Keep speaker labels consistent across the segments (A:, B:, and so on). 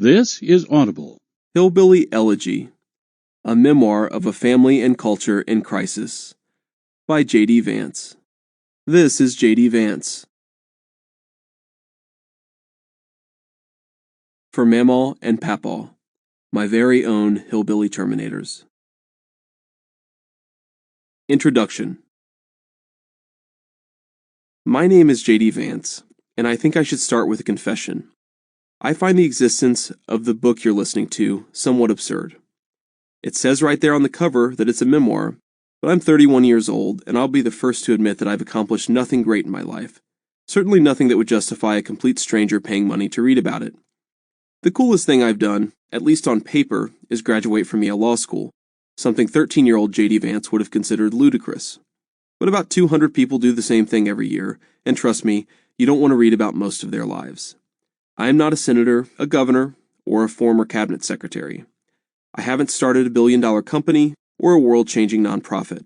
A: This is Audible.
B: Hillbilly Elegy, a memoir of a family and culture in crisis, by J.D. Vance. This is J.D. Vance. For Mamaw and Papaw, my very own hillbilly terminators. Introduction. My name is J.D. Vance, and I think I should start with a confession. I find the existence of the book you're listening to somewhat absurd. It says right there on the cover that it's a memoir, but I'm 31 years old, and I'll be the first to admit that I've accomplished nothing great in my life. Certainly nothing that would justify a complete stranger paying money to read about it. The coolest thing I've done, at least on paper, is graduate from Yale Law School, something 13-year-old J.D. Vance would have considered ludicrous. But about 200 people do the same thing every year, and trust me, you don't want to read about most of their lives. I am not a senator, a governor, or a former cabinet secretary. I haven't started a billion-dollar company or a world-changing nonprofit.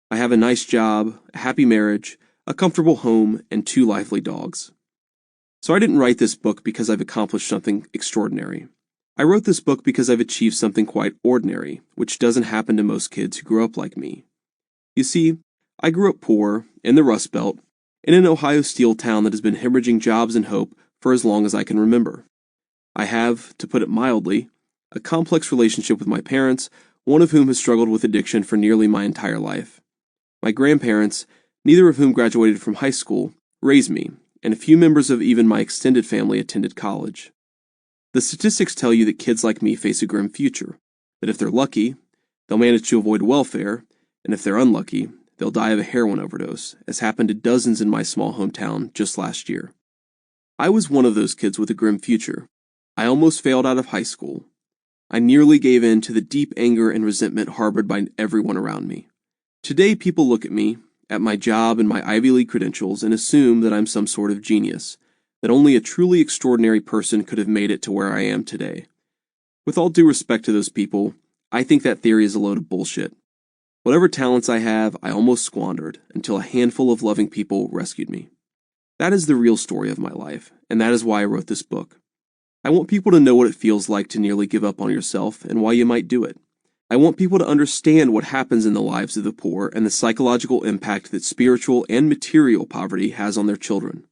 B: I have a nice job, a happy marriage, a comfortable home, and 2 lively dogs. So I didn't write this book because I've accomplished something extraordinary. I wrote this book because I've achieved something quite ordinary, which doesn't happen to most kids who grow up like me. You see, I grew up poor, in the Rust Belt, in an Ohio steel town that has been hemorrhaging jobs and hope for as long as I can remember. I have, to put it mildly, a complex relationship with my parents, one of whom has struggled with addiction for nearly my entire life. My grandparents, neither of whom graduated from high school, raised me, and a few members of even my extended family attended college. The statistics tell you that kids like me face a grim future, that if they're lucky, they'll manage to avoid welfare, and if they're unlucky, they'll die of a heroin overdose, as happened to dozens in my small hometown just last year. I was one of those kids with a grim future. I almost failed out of high school. I nearly gave in to the deep anger and resentment harbored by everyone around me. Today, people look at me, at my job and my Ivy League credentials, and assume that I'm some sort of genius, that only a truly extraordinary person could have made it to where I am today. With all due respect to those people, I think that theory is a load of bullshit. Whatever talents I have, I almost squandered, until a handful of loving people rescued me. That is the real story of my life, and that is why I wrote this book. I want people to know what it feels like to nearly give up on yourself and why you might do it. I want people to understand what happens in the lives of the poor and the psychological impact that spiritual and material poverty has on their children.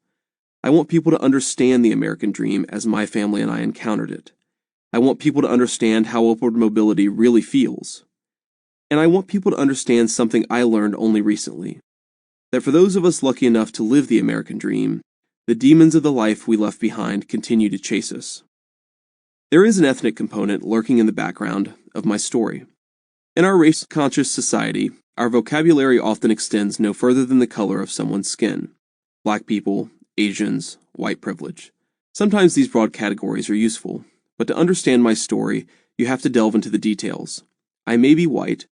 B: I want people to understand the American dream as my family and I encountered it. I want people to understand how upward mobility really feels. And I want people to understand something I learned only recently. That for those of us lucky enough to live the American dream, the demons of the life we left behind continue to chase us. There is an ethnic component lurking in the background of my story. In our race-conscious society, our vocabulary often extends no further than the color of someone's skin. Black people, Asians, white privilege. Sometimes these broad categories are useful, but to understand my story, you have to delve into the details. I may be white,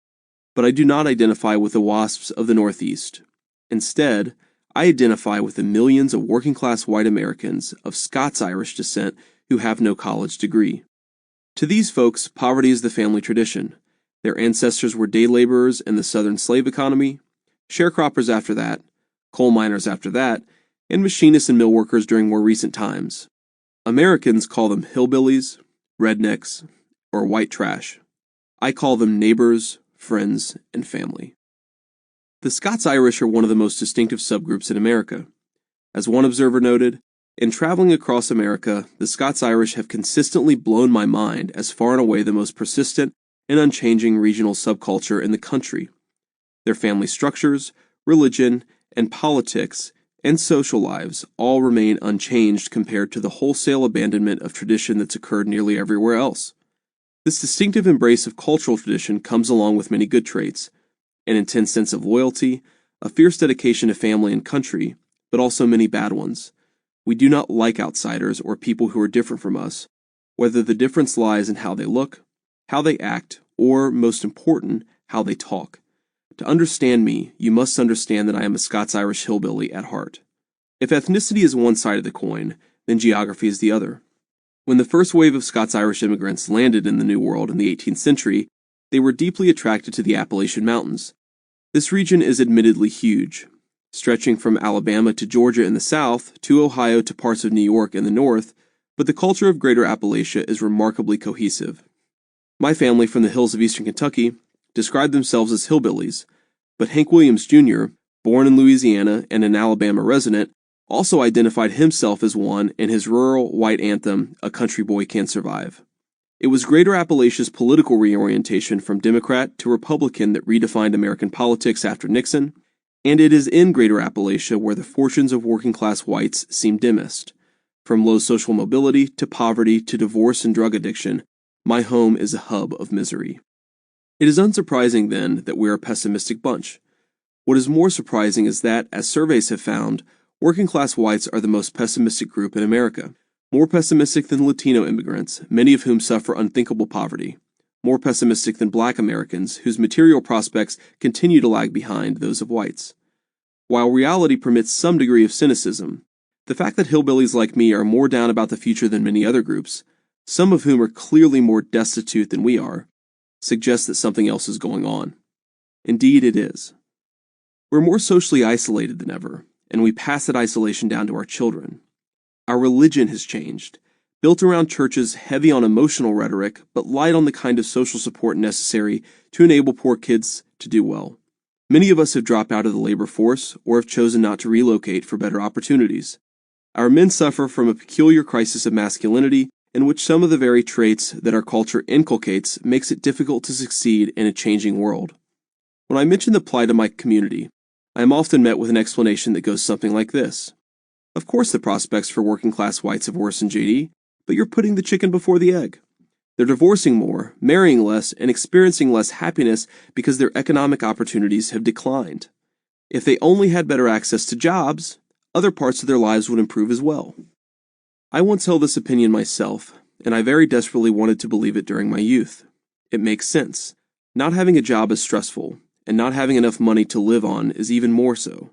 B: but I do not identify with the WASPs of the Northeast. Instead, I identify with the millions of working-class white Americans of Scots-Irish descent who have no college degree. To these folks, poverty is the family tradition. Their ancestors were day laborers in the southern slave economy, sharecroppers after that, coal miners after that, and machinists and mill workers during more recent times. Americans call them hillbillies, rednecks, or white trash. I call them neighbors, friends, and family. The Scots-Irish are one of the most distinctive subgroups in America. As one observer noted, in traveling across America, the Scots-Irish have consistently blown my mind as far and away the most persistent and unchanging regional subculture in the country. Their family structures, religion, and politics, and social lives all remain unchanged compared to the wholesale abandonment of tradition that's occurred nearly everywhere else. This distinctive embrace of cultural tradition comes along with many good traits, an intense sense of loyalty, a fierce dedication to family and country, but also many bad ones. We do not like outsiders or people who are different from us, whether the difference lies in how they look, how they act, or, most important, how they talk. To understand me, you must understand that I am a Scots-Irish hillbilly at heart. If ethnicity is one side of the coin, then geography is the other. When the first wave of Scots-Irish immigrants landed in the New World in the 18th century, they were deeply attracted to the Appalachian Mountains. This region is admittedly huge, stretching from Alabama to Georgia in the south to Ohio to parts of New York in the north. but the culture of Greater Appalachia is remarkably cohesive. My family from the hills of eastern Kentucky described themselves as hillbillies, but Hank Williams Jr., born in Louisiana and an Alabama resident, also identified himself as one in his rural white anthem, A Country Boy Can Survive. It was Greater Appalachia's political reorientation from Democrat to Republican that redefined American politics after Nixon, and it is in Greater Appalachia where the fortunes of working-class whites seem dimmest. From low social mobility to poverty to divorce and drug addiction, my home is a hub of misery. It is unsurprising, then, that we are a pessimistic bunch. What is more surprising is that, as surveys have found, working-class whites are the most pessimistic group in America. More pessimistic than Latino immigrants, many of whom suffer unthinkable poverty. More pessimistic than Black Americans, whose material prospects continue to lag behind those of whites. While reality permits some degree of cynicism, the fact that hillbillies like me are more down about the future than many other groups, some of whom are clearly more destitute than we are, suggests that something else is going on. Indeed, it is. We're more socially isolated than ever, and we pass that isolation down to our children. Our religion has changed, built around churches heavy on emotional rhetoric, but light on the kind of social support necessary to enable poor kids to do well. Many of us have dropped out of the labor force or have chosen not to relocate for better opportunities. Our men suffer from a peculiar crisis of masculinity in which some of the very traits that our culture inculcates makes it difficult to succeed in a changing world. When I mention the plight of my community, I am often met with an explanation that goes something like this. Of course the prospects for working-class whites have worsened, JD, but you're putting the chicken before the egg. They're divorcing more, marrying less, and experiencing less happiness because their economic opportunities have declined. If they only had better access to jobs, other parts of their lives would improve as well. I once held this opinion myself, and I very desperately wanted to believe it during my youth. It makes sense. Not having a job is stressful, and not having enough money to live on is even more so.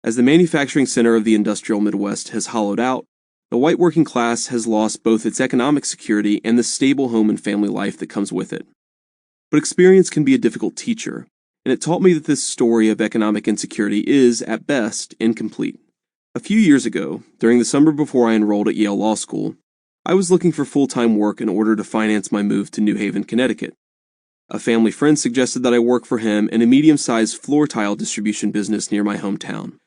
B: As the manufacturing center of the industrial Midwest has hollowed out, the white working class has lost both its economic security and the stable home and family life that comes with it. But experience can be a difficult teacher, and it taught me that this story of economic insecurity is, at best, incomplete. A few years ago, during the summer before I enrolled at Yale Law School, I was looking for full-time work in order to finance my move to New Haven, Connecticut. A family friend suggested that I work for him in a medium-sized floor tile distribution business near my hometown.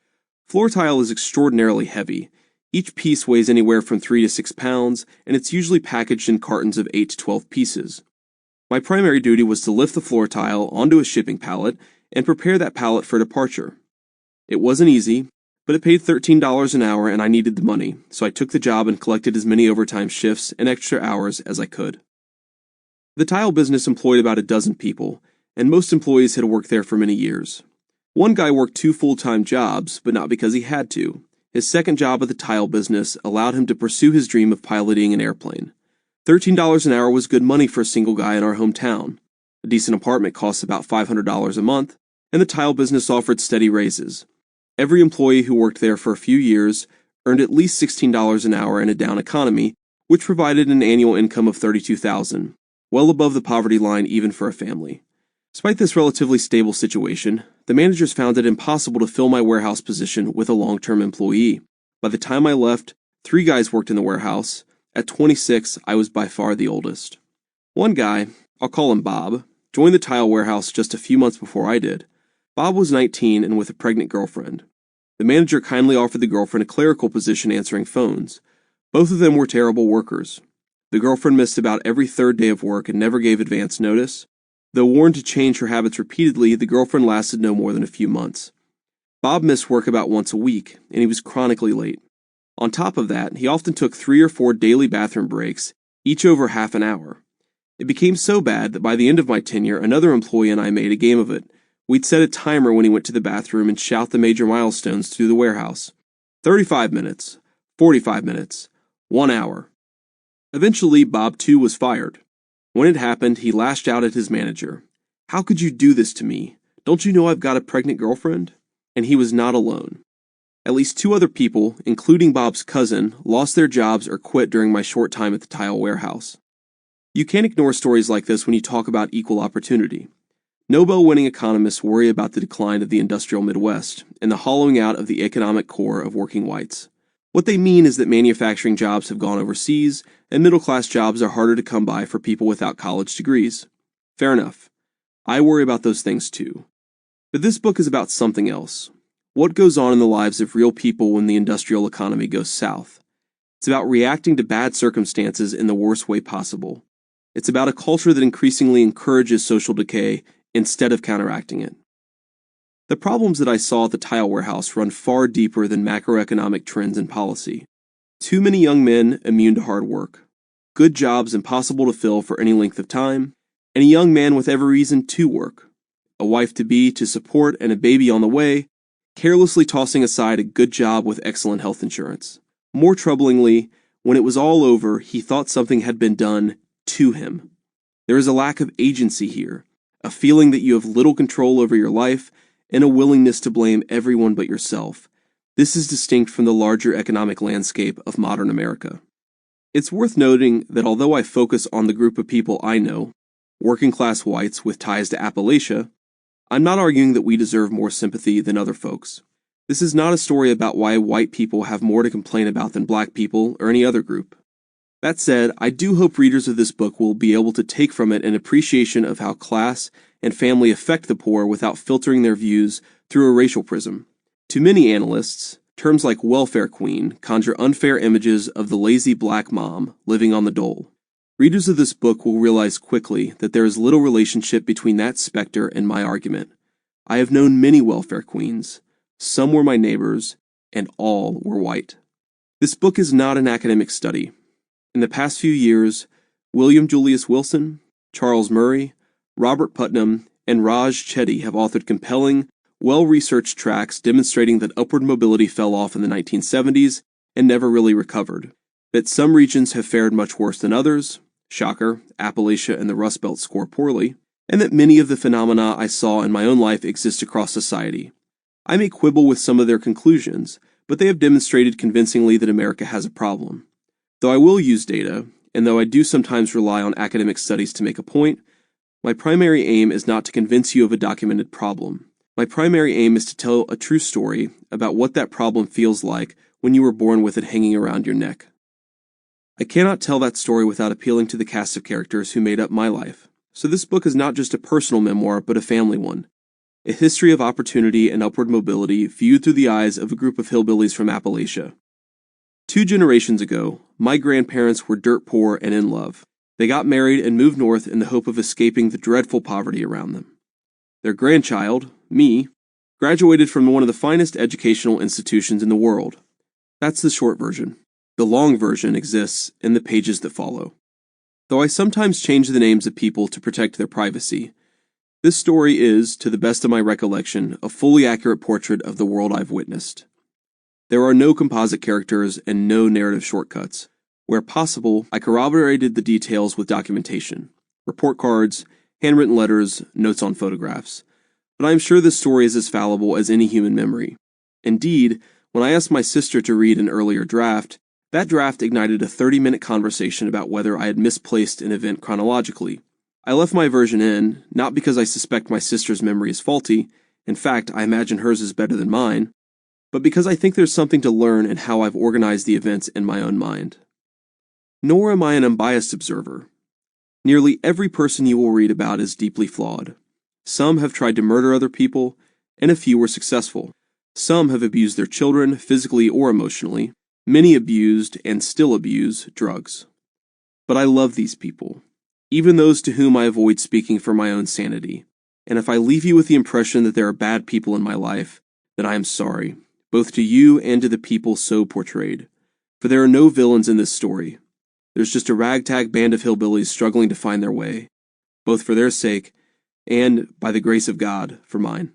B: Floor tile is extraordinarily heavy. Each piece weighs anywhere from 3 to 6 pounds, and it's usually packaged in cartons of 8 to 12 pieces. My primary duty was to lift the floor tile onto a shipping pallet and prepare that pallet for departure. It wasn't easy, but it paid $13 an hour and I needed the money, so I took the job and collected as many overtime shifts and extra hours as I could. The tile business employed about a dozen people, and most employees had worked there for many years. One guy worked 2 full-time jobs, but not because he had to. His second job at the tile business allowed him to pursue his dream of piloting an airplane. $13 an hour was good money for a single guy in our hometown. A decent apartment costs about $500 a month, and the tile business offered steady raises. Every employee who worked there for a few years earned at least $16 an hour in a down economy, which provided an annual income of $32,000, well above the poverty line even for a family. Despite this relatively stable situation, the managers found it impossible to fill my warehouse position with a long-term employee. By the time I left, 3 guys worked in the warehouse. At 26, I was by far the oldest. One guy, I'll call him Bob, joined the tile warehouse just a few months before I did. Bob was 19 and with a pregnant girlfriend. The manager kindly offered the girlfriend a clerical position answering phones. Both of them were terrible workers. The girlfriend missed about every 3rd day of work and never gave advance notice. Though warned to change her habits repeatedly, the girlfriend lasted no more than a few months. Bob missed work about once a week, and he was chronically late. On top of that, he often took 3 or 4 daily bathroom breaks, each over half an hour. It became so bad that by the end of my tenure, another employee and I made a game of it. We'd set a timer when he went to the bathroom and shout the major milestones through the warehouse. 35 minutes, 45 minutes, 1 hour. Eventually, Bob too was fired. When it happened, he lashed out at his manager. "How could you do this to me? Don't you know I've got a pregnant girlfriend?" And he was not alone. At least 2 other people, including Bob's cousin, lost their jobs or quit during my short time at the tile warehouse. You can't ignore stories like this when you talk about equal opportunity. Nobel-winning economists worry about the decline of the industrial Midwest and the hollowing out of the economic core of working whites. What they mean is that manufacturing jobs have gone overseas, and middle-class jobs are harder to come by for people without college degrees. Fair enough. I worry about those things too. But this book is about something else. What goes on in the lives of real people when the industrial economy goes south? It's about reacting to bad circumstances in the worst way possible. It's about a culture that increasingly encourages social decay instead of counteracting it. The problems that I saw at the tile warehouse run far deeper than macroeconomic trends and policy. Too many young men immune to hard work, good jobs impossible to fill for any length of time, and a young man with every reason to work, a wife-to-be to support and a baby on the way, carelessly tossing aside a good job with excellent health insurance. More troublingly, when it was all over, he thought something had been done to him. There is a lack of agency here, a feeling that you have little control over your life, and a willingness to blame everyone but yourself. This is distinct from the larger economic landscape of modern America. It's worth noting that although I focus on the group of people I know, working-class whites with ties to Appalachia, I'm not arguing that we deserve more sympathy than other folks. This is not a story about why white people have more to complain about than black people or any other group. That said, I do hope readers of this book will be able to take from it an appreciation of how class and family affect the poor without filtering their views through a racial prism. To many analysts, terms like welfare queen conjure unfair images of the lazy black mom living on the dole. Readers of this book will realize quickly that there is little relationship between that specter and my argument. I have known many welfare queens. Some were my neighbors, and all were white. This book is not an academic study. In the past few years, William Julius Wilson, Charles Murray, Robert Putnam, and Raj Chetty have authored compelling, well-researched tracts demonstrating that upward mobility fell off in the 1970s and never really recovered, that some regions have fared much worse than others, shocker, Appalachia and the Rust Belt score poorly, and that many of the phenomena I saw in my own life exist across society. I may quibble with some of their conclusions, but they have demonstrated convincingly that America has a problem. Though I will use data, and though I do sometimes rely on academic studies to make a point, my primary aim is not to convince you of a documented problem. My primary aim is to tell a true story about what that problem feels like when you were born with it hanging around your neck. I cannot tell that story without appealing to the cast of characters who made up my life. So this book is not just a personal memoir, but a family one. A history of opportunity and upward mobility viewed through the eyes of a group of hillbillies from Appalachia. 2 generations ago, my grandparents were dirt poor and in love. They got married and moved north in the hope of escaping the dreadful poverty around them. Their grandchild, me, graduated from one of the finest educational institutions in the world. That's the short version. The long version exists in the pages that follow. Though I sometimes change the names of people to protect their privacy, this story is, to the best of my recollection, a fully accurate portrait of the world I've witnessed. There are no composite characters and no narrative shortcuts. Where possible, I corroborated the details with documentation, report cards, handwritten letters, notes on photographs. But I am sure this story is as fallible as any human memory. Indeed, when I asked my sister to read an earlier draft, that draft ignited a 30-minute conversation about whether I had misplaced an event chronologically. I left my version in, not because I suspect my sister's memory is faulty, in fact, I imagine hers is better than mine, but because I think there's something to learn in how I've organized the events in my own mind. Nor am I an unbiased observer. Nearly every person you will read about is deeply flawed. Some have tried to murder other people, and a few were successful. Some have abused their children, physically or emotionally. Many abused, and still abuse, drugs. But I love these people, even those to whom I avoid speaking for my own sanity. And if I leave you with the impression that there are bad people in my life, then I am sorry, both to you and to the people so portrayed. For there are no villains in this story. There's just a ragtag band of hillbillies struggling to find their way, both for their sake and, by the grace of God, for mine.